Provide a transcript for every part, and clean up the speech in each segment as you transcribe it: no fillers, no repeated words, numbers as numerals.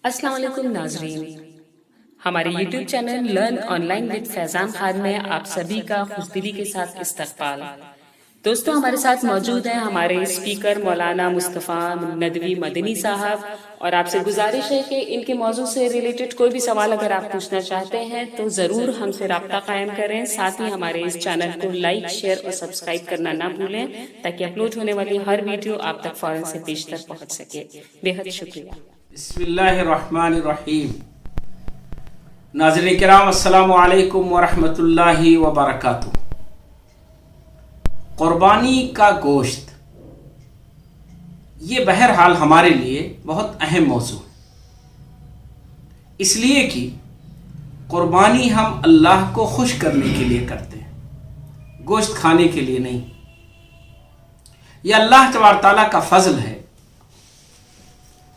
السلام علیکم ناظرین، ہمارے YouTube channel learn online with Faizan Khan میں آپ سبھی کا خوشدلی کے ساتھ استقبال۔ دوستو، ہمارے ساتھ موجود ہیں ہمارے اسپیکر مولانا مصطفیٰ ندوی مدنی صاحب، اور آپ سے گزارش ہے کہ ان کے موضوع سے ریلیٹڈ کوئی بھی سوال اگر آپ پوچھنا چاہتے ہیں تو ضرور ہم سے رابطہ قائم کریں۔ ساتھ ہی ہمارے اس چینل کو لائک، شیئر اور سبسکرائب کرنا نہ بھولیں تاکہ اپلوڈ ہونے والی ہر ویڈیو آپ تک فوراً سے پیشتر پہنچ سکے۔ بے حد شکریہ۔ بسم اللہ الرحمن الرحیم۔ ناظرین کرام، السلام علیکم ورحمۃ اللہ وبرکاتہ۔ قربانی کا گوشت، یہ بہرحال ہمارے لیے بہت اہم موضوع ہے، اس لیے کہ قربانی ہم اللہ کو خوش کرنے کے لیے کرتے ہیں، گوشت کھانے کے لیے نہیں۔ یہ اللہ تبارک تعالیٰ کا فضل ہے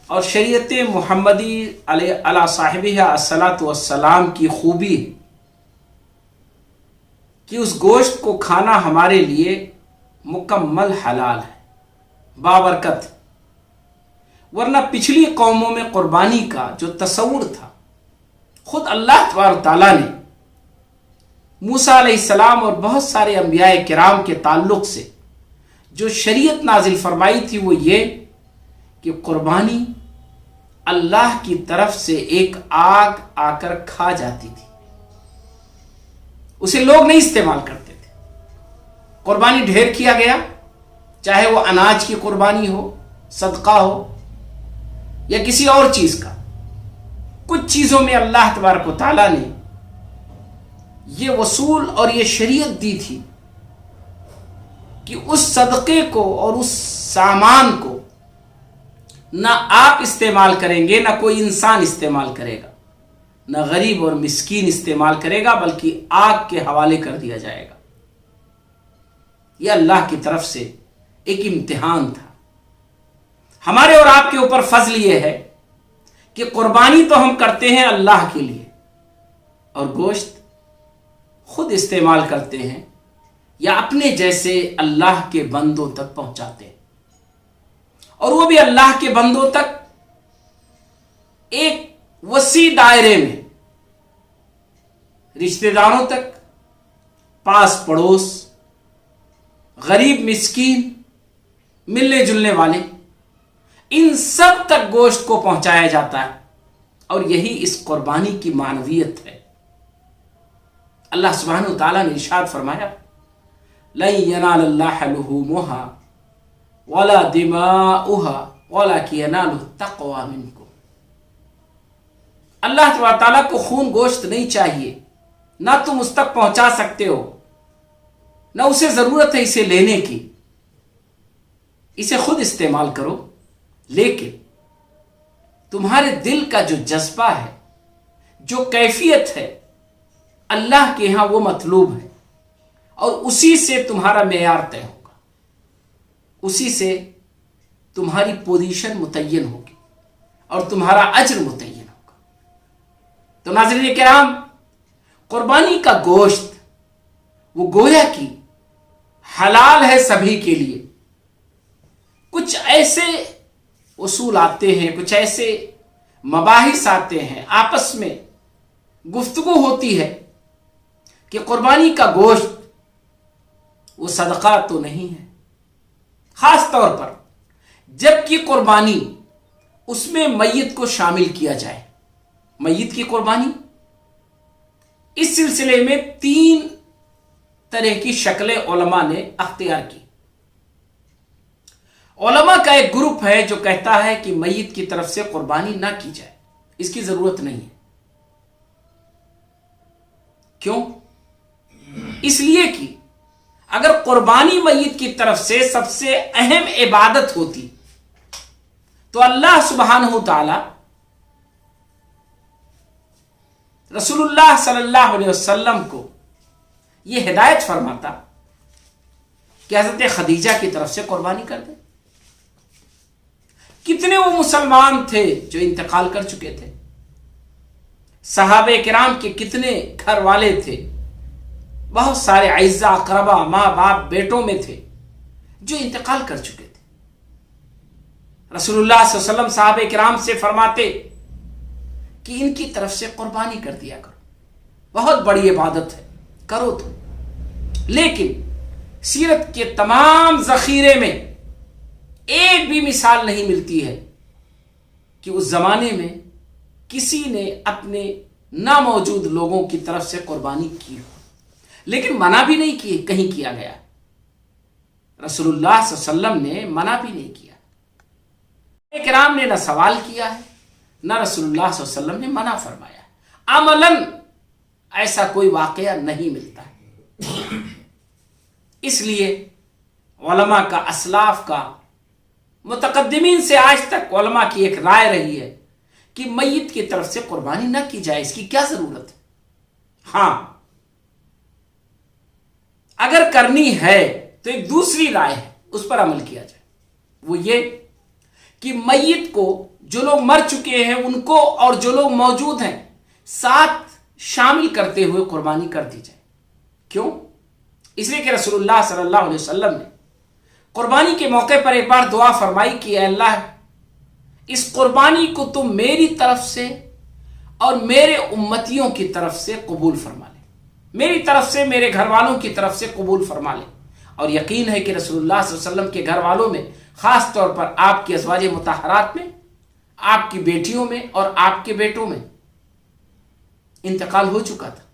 اور شریعت محمدی علی صاحبہ الصلاۃ والسلام کی خوبی ہے کہ اس گوشت کو کھانا ہمارے لیے مکمل حلال ہے، بابرکت۔ ورنہ پچھلی قوموں میں قربانی کا جو تصور تھا، خود اللہ تبارک تعالیٰ نے موسیٰ علیہ السلام اور بہت سارے انبیاء کرام کے تعلق سے جو شریعت نازل فرمائی تھی وہ یہ کہ قربانی اللہ کی طرف سے ایک آگ آ کر کھا جاتی تھی، اسے لوگ نہیں استعمال کرتے تھے۔ قربانی ڈھیر کیا گیا، چاہے وہ اناج کی قربانی ہو، صدقہ ہو یا کسی اور چیز کا، کچھ چیزوں میں اللہ تبارک و تعالیٰ نے یہ وصول اور یہ شریعت دی تھی کہ اس صدقے کو اور اس سامان کو نہ آپ استعمال کریں گے، نہ کوئی انسان استعمال کرے گا، نہ غریب اور مسکین استعمال کرے گا، بلکہ آگ کے حوالے کر دیا جائے گا۔ یہ اللہ کی طرف سے ایک امتحان تھا۔ ہمارے اور آپ کے اوپر فضل یہ ہے کہ قربانی تو ہم کرتے ہیں اللہ کے لیے، اور گوشت خود استعمال کرتے ہیں یا اپنے جیسے اللہ کے بندوں تک پہنچاتے ہیں، اور وہ بھی اللہ کے بندوں تک ایک وسیع دائرے میں، رشتہ داروں تک، پاس پڑوس، غریب مسکین، ملنے جلنے والے، ان سب تک گوشت کو پہنچایا جاتا ہے، اور یہی اس قربانی کی معنویت ہے۔ اللہ سبحانہ و تعالیٰ نے ارشاد فرمایا، لَن يَنَالَ اللَّهَ لُحُومُهَا وَلَا دِمَاؤُهَا وَلَكِنْ يَنَالُهُ التَّقْوَىٰ مِنْكُمْ۔ اللہ تبارک تعالیٰ کو خون گوشت نہیں چاہیے، نہ تم اس تک پہنچا سکتے ہو، نہ اسے ضرورت ہے اسے لینے کی، اسے خود استعمال کرو، لیکن تمہارے دل کا جو جذبہ ہے، جو کیفیت ہے، اللہ کے ہاں وہ مطلوب ہے، اور اسی سے تمہارا معیار طے ہوگا، اسی سے تمہاری پوزیشن متعین ہوگی اور تمہارا اجر متعین ہوگا۔ تو ناظرین کرام، قربانی کا گوشت وہ گویا کہ حلال ہے سبھی کے لیے۔ کچھ ایسے اصول آتے ہیں، کچھ ایسے مباحث آتے ہیں، آپس میں گفتگو ہوتی ہے کہ قربانی کا گوشت وہ صدقہ تو نہیں ہے، خاص طور پر جب کہ قربانی اس میں میت کو شامل کیا جائے، میت کی قربانی۔ اس سلسلے میں 3 طرح کی شکلیں علماء نے اختیار کی۔ علماء کا ایک گروپ ہے جو کہتا ہے کہ میت کی طرف سے قربانی نہ کی جائے، اس کی ضرورت نہیں ہے۔ کیوں؟ اس لیے کہ اگر قربانی میت کی طرف سے سب سے اہم عبادت ہوتی تو اللہ سبحانہ تعالی رسول اللہ صلی اللہ علیہ وسلم کو یہ ہدایت فرماتا کہ حضرت خدیجہ کی طرف سے قربانی کر دیں۔ کتنے وہ مسلمان تھے جو انتقال کر چکے تھے، صحابہ کرام کے کتنے گھر والے تھے، بہت سارے اعزاء اقربا، ماں باپ، بیٹوں میں تھے جو انتقال کر چکے تھے۔ رسول اللہ صلی اللہ علیہ وسلم صحابہ کرام سے فرماتے کہ ان کی طرف سے قربانی کر دیا کرو، بہت بڑی عبادت ہے، کرو تو۔ لیکن سیرت کے تمام ذخیرے میں ایک بھی مثال نہیں ملتی ہے کہ اس زمانے میں کسی نے اپنے ناموجود لوگوں کی طرف سے قربانی کی ہو، لیکن منع بھی نہیں کی، کہیں کیا گیا۔ رسول اللہ صلی اللہ علیہ وسلم نے منع بھی نہیں کیا، کرام نے نہ سوال کیا ہے، نہ رسول اللہ صلی اللہ علیہ وسلم نے منع فرمایا۔ عملاً ایسا کوئی واقعہ نہیں ملتا ہے۔ اس لیے علماء کا، اسلاف کا، متقدمین سے آج تک علماء کی ایک رائے رہی ہے کہ میت کی طرف سے قربانی نہ کی جائے، اس کی کیا ضرورت ہے؟ ہاں، اگر کرنی ہے تو ایک دوسری رائے ہے، اس پر عمل کیا جائے، وہ یہ کہ میت کو، جو لوگ مر چکے ہیں ان کو اور جو لوگ موجود ہیں ساتھ شامل کرتے ہوئے قربانی کر دی جائے۔ کیوں؟ اس لیے کہ رسول اللہ صلی اللہ علیہ وسلم نے قربانی کے موقع پر ایک بار دعا فرمائی کہ اے اللہ، اس قربانی کو تم میری طرف سے اور میرے امتیوں کی طرف سے قبول فرما لے، میری طرف سے، میرے گھر والوں کی طرف سے قبول فرما لے۔ اور یقین ہے کہ رسول اللہ صلی اللہ علیہ وسلم کے گھر والوں میں، خاص طور پر آپ کی ازواج مطہرات میں، آپ کی بیٹیوں میں اور آپ کے بیٹوں میں انتقال ہو چکا تھا۔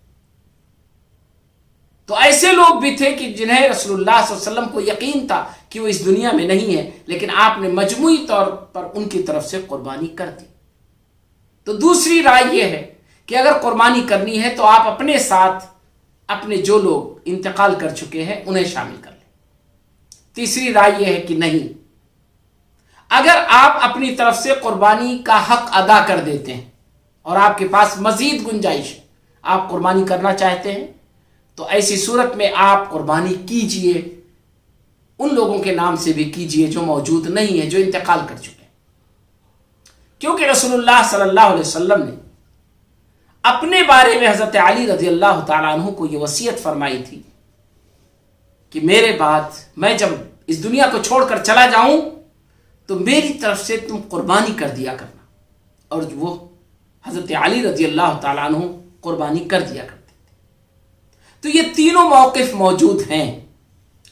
تو ایسے لوگ بھی تھے کہ جنہیں رسول اللہ صلی اللہ علیہ وسلم کو یقین تھا کہ وہ اس دنیا میں نہیں ہے، لیکن آپ نے مجموعی طور پر ان کی طرف سے قربانی کر دی۔ تو دوسری رائے یہ ہے کہ اگر قربانی کرنی ہے تو آپ اپنے ساتھ اپنے جو لوگ انتقال کر چکے ہیں انہیں شامل کر لیں۔ تیسری رائے یہ ہے کہ نہیں، اگر آپ اپنی طرف سے قربانی کا حق ادا کر دیتے ہیں اور آپ کے پاس مزید گنجائش ہے، آپ قربانی کرنا چاہتے ہیں، تو ایسی صورت میں آپ قربانی کیجئے، ان لوگوں کے نام سے بھی کیجئے جو موجود نہیں ہیں، جو انتقال کر چکے ہیں۔ کیونکہ رسول اللہ صلی اللہ علیہ وسلم نے اپنے بارے میں حضرت علی رضی اللہ تعالیٰ عنہ کو یہ وصیت فرمائی تھی کہ میرے بعد میں جب اس دنیا کو چھوڑ کر چلا جاؤں تو میری طرف سے تم قربانی کر دیا کرنا، اور وہ حضرت علی رضی اللہ تعالیٰ عنہ قربانی کر دیا کرتے تھے۔ تو یہ تینوں موقف موجود ہیں،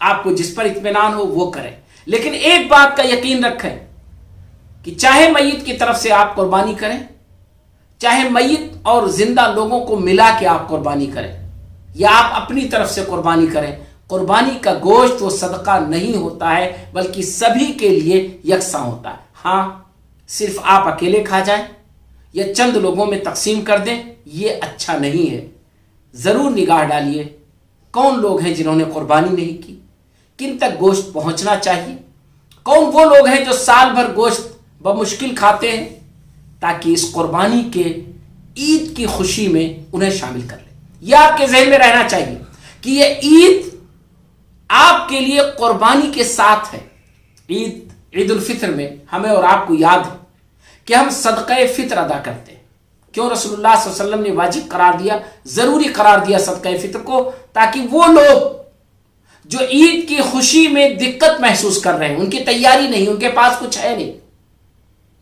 آپ کو جس پر اطمینان ہو وہ کریں، لیکن ایک بات کا یقین رکھیں کہ چاہے میت کی طرف سے آپ قربانی کریں، چاہے میت اور زندہ لوگوں کو ملا کے آپ قربانی کریں، یا آپ اپنی طرف سے قربانی کریں، قربانی کا گوشت وہ صدقہ نہیں ہوتا ہے بلکہ سبھی کے لیے یکساں ہوتا ہے۔ ہاں، صرف آپ اکیلے کھا جائیں یا چند لوگوں میں تقسیم کر دیں، یہ اچھا نہیں ہے۔ ضرور نگاہ ڈالیے کون لوگ ہیں جنہوں نے قربانی نہیں کی، کن تک گوشت پہنچنا چاہیے، کون وہ لوگ ہیں جو سال بھر گوشت بمشکل کھاتے ہیں، تاکہ اس قربانی کے عید کی خوشی میں انہیں شامل کر لیں۔ یہ آپ کے ذہن میں رہنا چاہیے کہ یہ عید آپ کے لیے قربانی کے ساتھ ہے۔ عید الفطر میں ہمیں اور آپ کو یاد ہے کہ ہم صدقہ فطر ادا کرتے ہیں۔ کیوں رسول اللہ صلی اللہ علیہ وسلم نے واجب قرار دیا، ضروری قرار دیا صدقہ فطر کو؟ تاکہ وہ لوگ جو عید کی خوشی میں دقت محسوس کر رہے ہیں، ان کی تیاری نہیں، ان کے پاس کچھ ہے نہیں،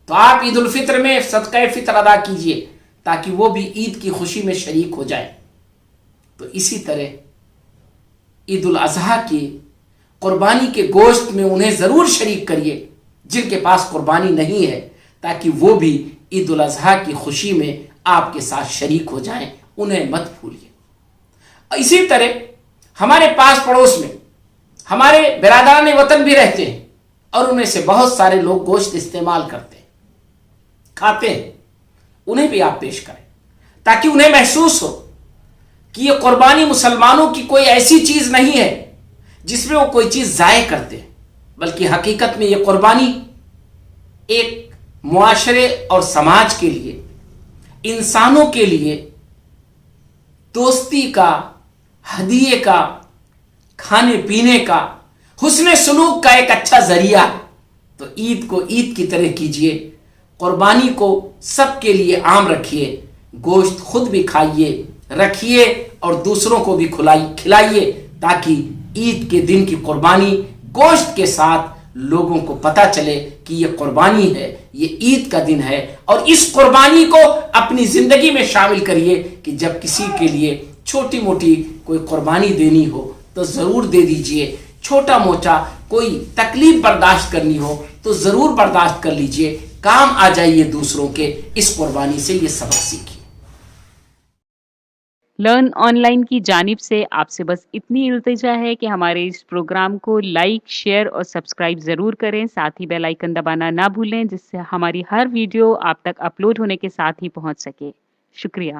تو آپ عید الفطر میں صدقہ فطر ادا کیجئے تاکہ وہ بھی عید کی خوشی میں شریک ہو جائے۔ تو اسی طرح عید الاضحیٰ کی قربانی کے گوشت میں انہیں ضرور شریک کریے جن کے پاس قربانی نہیں ہے، تاکہ وہ بھی عید الاضحیٰ کی خوشی میں آپ کے ساتھ شریک ہو جائیں، انہیں مت بھولیے۔ اسی طرح ہمارے پاس پڑوس میں ہمارے برادران وطن بھی رہتے ہیں اور ان میں سے بہت سارے لوگ گوشت استعمال کرتے ہیں، کھاتے ہیں، انہیں بھی آپ پیش کریں تاکہ انہیں محسوس ہو کہ یہ قربانی مسلمانوں کی کوئی ایسی چیز نہیں ہے جس میں وہ کوئی چیز ضائع کرتے ہیں، بلکہ حقیقت میں یہ قربانی ایک معاشرے اور سماج کے لیے، انسانوں کے لیے دوستی کا، ہدیے کا، کھانے پینے کا، حسن سلوک کا ایک اچھا ذریعہ ہے۔ تو عید کو عید کی طرح کیجئے، قربانی کو سب کے لیے عام رکھیے، گوشت خود بھی کھائیے، رکھیے اور دوسروں کو بھی کھلائیے، تاکہ عید کے دن کی قربانی گوشت کے ساتھ لوگوں کو پتہ چلے کہ یہ قربانی ہے، یہ عید کا دن ہے اور اس قربانی کو اپنی زندگی میں شامل کریے کہ جب کسی کے لیے چھوٹی موٹی کوئی قربانی دینی ہو تو ضرور دے دیجئے، چھوٹا موٹا کوئی تکلیف برداشت کرنی ہو تو ضرور برداشت کر لیجئے، کام آ جائیے دوسروں کے، اس قربانی سے یہ سبق سیکھیے۔ لرن آن لائن کی جانب سے آپ سے بس اتنی التجا ہے کہ ہمارے اس پروگرام کو لائک، شیئر اور سبسکرائب ضرور کریں، ساتھ ہی بیل آئیکن دبانا نہ بھولیں جس سے ہماری ہر ویڈیو آپ تک اپلوڈ ہونے کے ساتھ ہی پہنچ سکے۔ شکریہ۔